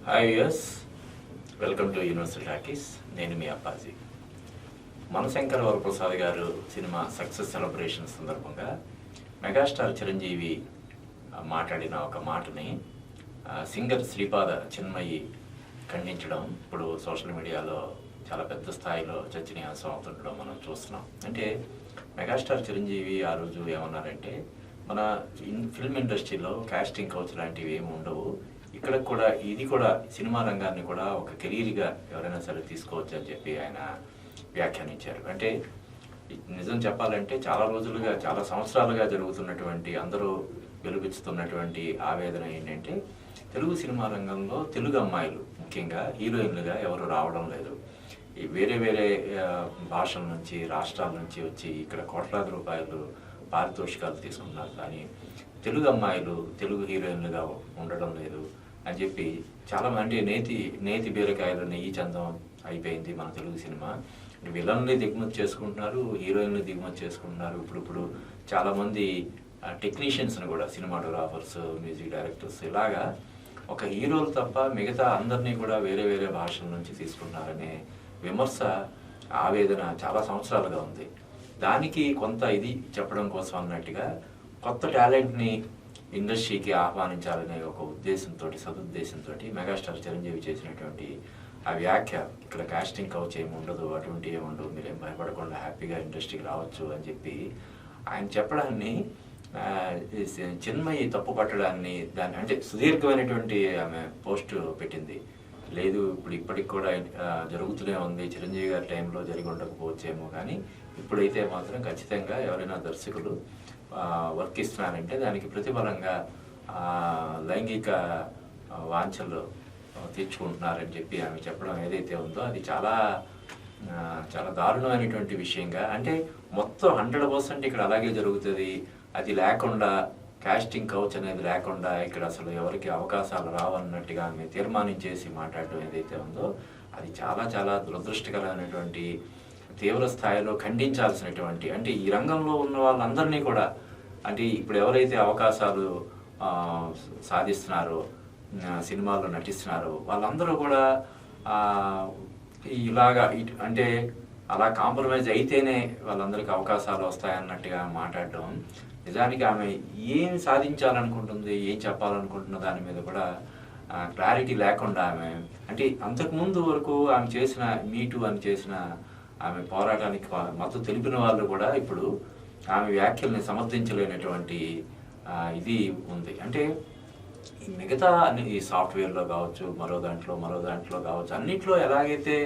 Hi yes, welcome to universal talkies. నేను మీ Appaji. Manashankara Varaprasad garu cinema success celebration సందర్భంగా మెగాస్టార్ చిరంజీవి మాట్లాడిన ఒక మాటని సింగర్ శ్రీపాద చిన్మయి ఖండించడం ఇప్పుడు సోషల్ మీడియాలో చాలా పెద్ద స్థాయిలో చర్చనీయాంశం అవుతుండడం మనం చూస్తున్నాం. అంటే మెగాస్టార్ చిరంజీవి ఆ రోజు ఏమన్నారంటే, మన ఫిల్మ్ ఇండస్ట్రీలో కాస్టింగ్ కౌచ్ లాంటివి ఏమి ఉండవు, ఇక్కడ కూడా ఇది కూడా సినిమా రంగాన్ని కూడా ఒక కెరీర్గా ఎవరైనా సరే తీసుకోవచ్చు అని చెప్పి ఆయన వ్యాఖ్యానించారు. అంటే నిజం చెప్పాలంటే చాలా రోజులుగా చాలా సంవత్సరాలుగా జరుగుతున్నటువంటి అందరూ వెలుగుచ్చుతున్నటువంటి ఆవేదన ఏంటంటే, తెలుగు సినిమా రంగంలో తెలుగు అమ్మాయిలు ముఖ్యంగా హీరోయిన్లుగా ఎవరు రావడం లేదు. ఈ వేరే వేరే భాషల నుంచి రాష్ట్రాల నుంచి వచ్చి ఇక్కడ కోట్లాది రూపాయలు పారితోషికాలు తీసుకున్నారు, కానీ తెలుగు అమ్మాయిలు తెలుగు హీరోయిన్లుగా ఉండడం లేదు అని చెప్పి చాలా మంది నేతి బీరకాయలు నెయ్యి చందం అయిపోయింది మన తెలుగు సినిమా. విలన్ని దిగుమతి చేసుకుంటున్నారు, హీరోయిన్లు దిగుమతి చేసుకుంటున్నారు. ఇప్పుడు చాలామంది టెక్నీషియన్స్ని కూడా, సినిమాటోగ్రాఫర్స్, మ్యూజిక్ డైరెక్టర్స్, ఇలాగా ఒక హీరోలు తప్ప మిగతా అందరినీ కూడా వేరే వేరే భాషల నుంచి తీసుకుంటున్నారనే విమర్శ, ఆవేదన చాలా సంవత్సరాలుగా ఉంది. దానికి కొంత ఇది చెప్పడం కోసం అన్నట్టుగా కొత్త టాలెంట్ని ఇండస్ట్రీకి ఆహ్వానించాలనే ఒక ఉద్దేశంతో, సదుద్దేశంతో మెగాస్టార్ చిరంజీవి చేసినటువంటి ఆ వ్యాఖ్య, ఇక్కడ కాస్టింగ్ కౌచ్ ఏమి ఉండదు, అటువంటి ఏమి ఉండదు, మీరేం భయపడకుండా హ్యాపీగా ఇండస్ట్రీకి రావచ్చు అని చెప్పి ఆయన చెప్పడాన్ని చిన్మయి తప్పు పట్టడాన్ని, దాన్ని అంటే సుదీర్ఘమైనటువంటి ఆమె పోస్ట్ పెట్టింది. లేదు ఇప్పటికి కూడా జరుగుతూనే ఉంది, చిరంజీవి గారి టైంలో జరిగి ఉండకపోవచ్చేమో, కానీ ఇప్పుడైతే మాత్రం ఖచ్చితంగా ఎవరైనా దర్శకులు వర్క్ ఇస్తున్నారంటే దానికి ప్రతిఫలంగా లైంగిక వాంఛలు తీర్చుకుంటున్నారని చెప్పి ఆమె చెప్పడం ఏదైతే ఉందో అది చాలా చాలా దారుణమైనటువంటి విషయంగా, అంటే మొత్తం 100% ఇక్కడ అలాగే జరుగుతుంది, అది లేకుండా కాస్టింగ్ కౌచ్ అనేది లేకుండా ఇక్కడ అసలు ఎవరికి అవకాశాలు రావన్నట్టుగా ఆమె తీర్మానించేసి మాట్లాడడం ఏదైతే ఉందో అది చాలా చాలా దురదృష్టకరమైనటువంటి, తీవ్ర స్థాయిలో ఖండించాల్సినటువంటి, అంటే ఈ రంగంలో ఉన్న వాళ్ళందరినీ కూడా, అంటే ఇప్పుడు ఎవరైతే అవకాశాలు సాధిస్తున్నారో, సినిమాల్లో నటిస్తున్నారో వాళ్ళందరూ కూడా ఇలాగా అంటే అలా కాంప్రమైజ్ అయితేనే వాళ్ళందరికీ అవకాశాలు వస్తాయన్నట్టుగా మాట్లాడడం, నిజానికి ఆమె ఏం సాధించాలనుకుంటుంది, ఏం చెప్పాలనుకుంటున్న దాని మీద కూడా క్లారిటీ లేకుండా ఆమె, అంటే అంతకుముందు వరకు ఆమె చేసిన మీటూ అని చేసిన ఆమె పోరాటానికి మద్దతు తెలిపిన వాళ్ళు కూడా ఇప్పుడు ఆమె వ్యాఖ్యల్ని సమర్థించలేనటువంటి ఇది ఉంది. అంటే మిగతా ఈ సాఫ్ట్వేర్లో కావచ్చు, మరో దాంట్లో కావచ్చు, అన్నిట్లో ఎలాగైతే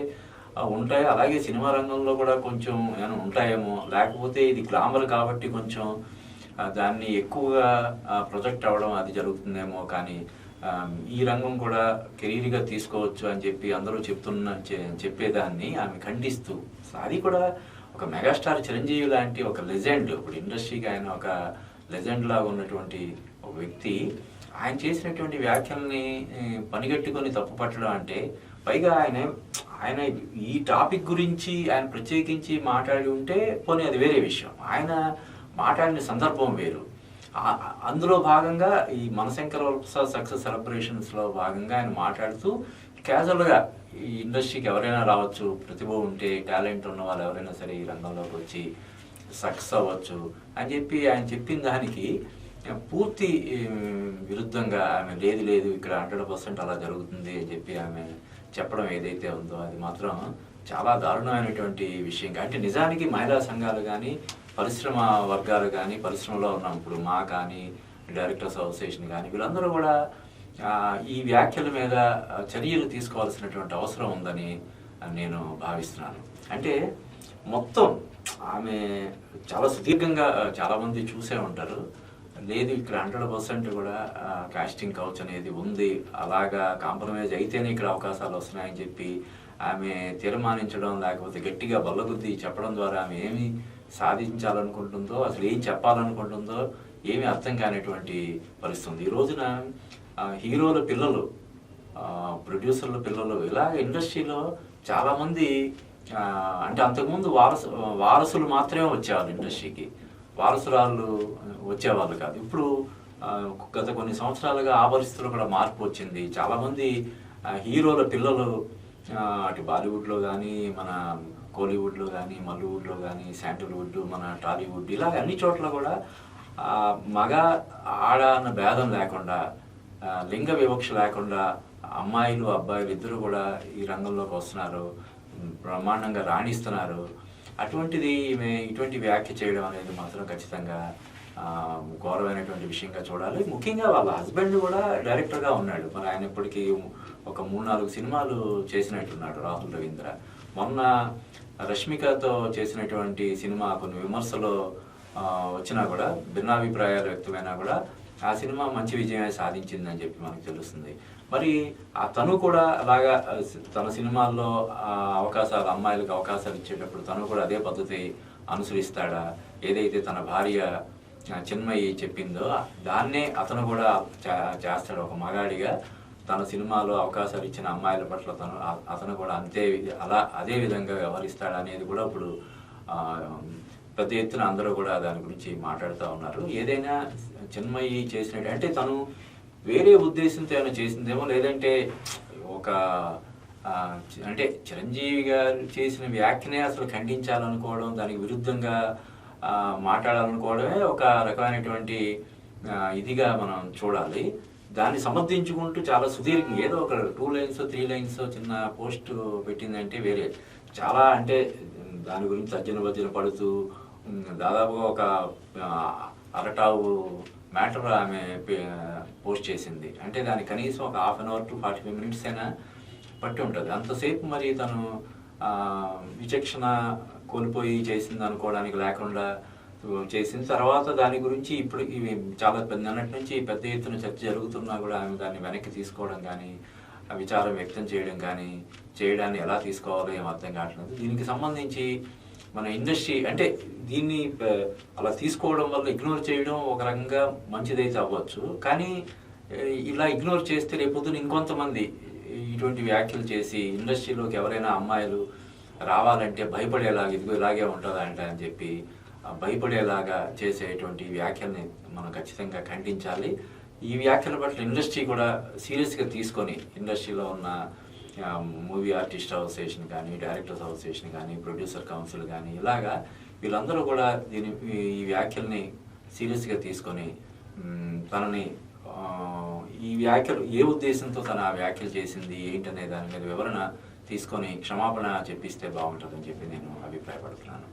ఉంటాయో అలాగే సినిమా రంగంలో కూడా కొంచెం ఏమైనా ఉంటాయేమో, లేకపోతే ఇది గ్లామర్ కాబట్టి కొంచెం దాన్ని ఎక్కువగా ప్రొజెక్ట్ అవ్వడం అది జరుగుతుందేమో, కానీ ఈ రంగం కూడా కెరీర్గా తీసుకోవచ్చు అని చెప్పి అందరూ చెప్పేదాన్ని ఆమె ఖండిస్తూ, అది కూడా ఒక మెగాస్టార్ చిరంజీవి లాంటి ఒక లెజెండ్, ఇప్పుడు ఇండస్ట్రీకి ఆయన ఒక లెజెండ్ లాగా ఉన్నటువంటి ఒక వ్యక్తి ఆయన చేసినటువంటి వ్యాఖ్యల్ని పనిగట్టుకొని తప్పు పట్టడం అంటే, పైగా ఆయన ఈ టాపిక్ గురించి ఆయన ప్రత్యేకించి మాట్లాడి ఉంటే పోనీ అది వేరే విషయం, ఆయన మాట్లాడిన సందర్భం వేరు. అందులో భాగంగా ఈ మనశంకర వరప్రసాద్ సక్సెస్ సెలబ్రేషన్స్లో భాగంగా ఆయన మాట్లాడుతూ క్యాజువల్గా ఈ ఇండస్ట్రీకి ఎవరైనా రావచ్చు, ప్రతిభ ఉంటే, టాలెంట్ ఉన్న వాళ్ళు ఎవరైనా సరే ఈ రంగంలోకి వచ్చి సక్సెస్ అవ్వచ్చు అని చెప్పి ఆయన చెప్పిన దానికి పూర్తి విరుద్ధంగా ఆమె లేదు ఇక్కడ 100% అలా జరుగుతుంది అని చెప్పి ఆమె చెప్పడం ఏదైతే ఉందో అది మాత్రం చాలా దారుణమైనటువంటి విషయం. అంటే నిజానికి మహిళా సంఘాలు కానీ, పరిశ్రమ వర్గాలు కానీ, పరిశ్రమలో ఉన్న ఇప్పుడు మా కానీ, డైరెక్టర్స్ అసోసియేషన్ కానీ, వీళ్ళందరూ కూడా ఈ వ్యాఖ్యల మీద చర్యలు తీసుకోవాల్సినటువంటి అవసరం ఉందని నేను భావిస్తున్నాను. అంటే మొత్తం ఆమె చాలా సుదీర్ఘంగా చాలామంది చూసే ఉంటారు, లేదు ఇక్కడ 100% కూడా కాస్టింగ్ కౌచ్ అనేది ఉంది, అలాగా కాంప్రమైజ్ అయితేనే ఇక్కడ అవకాశాలు వస్తున్నాయని చెప్పి ఆమె తీర్మానించడం, లేకపోతే గట్టిగా బల్లగుద్ది చెప్పడం ద్వారా ఆమె ఏమి సాధించాలనుకుంటుందో, అసలు ఏం చెప్పాలనుకుంటుందో ఏమీ అర్థం కానిటువంటి పరిస్థితి. ఈ రోజున హీరోల పిల్లలు, ప్రొడ్యూసర్ల పిల్లలు, ఇలాగ ఇండస్ట్రీలో చాలామంది, అంటే అంతకుముందు వారసులు మాత్రమే వచ్చేవాళ్ళు ఇండస్ట్రీకి, వారసురాళ్ళు వచ్చేవాళ్ళు కాదు. ఇప్పుడు గత కొన్ని సంవత్సరాలుగా ఆ పరిస్థితుల్లో కూడా మార్పు వచ్చింది. చాలామంది హీరోల పిల్లలు అటు బాలీవుడ్లో కానీ, మన కోలీవుడ్లో కానీ, మల్లీవుడ్లో కానీ, శాండల్వుడ్, మన టాలీవుడ్ ఇలాగ అన్ని చోట్ల కూడా మగ ఆడ అన్న భేదం లేకుండా, లింగ వివక్ష లేకుండా అమ్మాయిలు అబ్బాయిలు ఇద్దరు కూడా ఈ రంగంలోకి వస్తున్నారు, బ్రహ్మాండంగా రాణిస్తున్నారు. అటువంటిది ఈమె ఇటువంటి వ్యాఖ్య చేయడం అనేది మాత్రం ఖచ్చితంగా ఘోరమైనటువంటి విషయంగా చూడాలి. ముఖ్యంగా వాళ్ళ హస్బెండ్ కూడా డైరెక్టర్గా ఉన్నాడు. మరి ఆయన ఇప్పటికీ ఒక 3-4 సినిమాలు చేసినట్టున్నాడు రాహుల్ రవీంద్ర. మొన్న రష్మికతో చేసినటువంటి సినిమా కొన్ని విమర్శలు వచ్చినా కూడా, భిన్నాభిప్రాయాలు వ్యక్తమైనా కూడా ఆ సినిమా మంచి విజయమే సాధించిందని చెప్పి మనకు తెలుస్తుంది. మరి తను కూడా అలాగా తన సినిమాల్లో అమ్మాయిలకు అవకాశాలు ఇచ్చేటప్పుడు తను కూడా అదే పద్ధతి అనుసరిస్తాడా? ఏదైతే తన భార్య చిన్మయి చెప్పిందో దాన్నే అతను కూడా చేస్తాడు. ఒక మగాడిగా తన సినిమాలో అవకాశాలు ఇచ్చిన అమ్మాయిల పట్ల అతను కూడా అదే విధంగా వ్యవహరిస్తాడు అనేది కూడా ఇప్పుడు పెద్ద ఎత్తున అందరూ కూడా దాని గురించి మాట్లాడుతూ ఉన్నారు. ఏదైనా చిన్మయి చేసినట్టు అంటే తను వేరే ఉద్దేశంతో ఏమైనా చేసిందేమో, లేదంటే ఒక అంటే చిరంజీవి గారు చేసిన వ్యాఖ్యనే అసలు ఖండించాలనుకోవడం, దానికి విరుద్ధంగా మాట్లాడాలనుకోవడమే ఒక రకమైనటువంటి ఇదిగా మనం చూడాలి. దాన్ని సమర్థించుకుంటూ చాలా సుదీర్ఘంగా ఏదో ఒక 2 లైన్స్ 3 లైన్స్ చిన్న పోస్ట్ పెట్టిందంటే వేరే, చాలా అంటే దాని గురించి తర్జన పడుతూ దాదాపుగా ఒక అరటావు మ్యాటర్ ఆమె పోస్ట్ చేసింది. అంటే దానికి కనీసం ఒక 1/2 అవర్ to 45 minutes అయినా పట్టి ఉంటుంది. అంతసేపు మరి తను విచక్షణ కోల్పోయి చేసింది అనుకోవడానికి లేకుండా చేసిన తర్వాత దాని గురించి ఇప్పుడు ఇవి చాలా నిన్నటి నుంచి పెద్ద ఎత్తున చర్చ జరుగుతున్నా కూడా ఆమె దాన్ని వెనక్కి తీసుకోవడం కానీ, విచారం వ్యక్తం చేయడం కానీ, చేయడాన్ని ఎలా తీసుకోవాలో ఏం అర్థం కావట్లేదు. దీనికి సంబంధించి మన ఇండస్ట్రీ అంటే దీన్ని అలా తీసుకోవడం వల్ల ఇగ్నోర్ చేయడం ఒక రకంగా మంచిదైతే అవ్వచ్చు. కానీ ఇలా ఇగ్నోర్ చేస్తే రేపొద్దున ఇంకొంతమంది ఇటువంటి వ్యాఖ్యలు చేసి ఇండస్ట్రీలోకి ఎవరైనా అమ్మాయిలు రావాలంటే భయపడేలాగా ఇదిగో ఇలాగే ఉంటుందంట అని చెప్పి భయపడేలాగా చేసేటువంటి వ్యాఖ్యల్ని మనం ఖచ్చితంగా ఖండించాలి. ఈ వ్యాఖ్యల పట్ల ఇండస్ట్రీ కూడా సీరియస్గా తీసుకొని, ఇండస్ట్రీలో ఉన్న మూవీ ఆర్టిస్ట్ అసోసియేషన్ కానీ, డైరెక్టర్స్ అసోసియేషన్ కానీ, ప్రొడ్యూసర్ కౌన్సిల్ కానీ ఇలాగా వీళ్ళందరూ కూడా ఈ వ్యాఖ్యల్ని సీరియస్గా తీసుకొని తనని ఈ వ్యాఖ్యలు ఏ ఉద్దేశంతో తన ఆ వ్యాఖ్యలు చేసింది ఏంటనే దాని మీద వివరణ తీసుకొని క్షమాపణ చెప్పిస్తే బాగుంటుందని చెప్పి నేను అభిప్రాయపడుతున్నాను.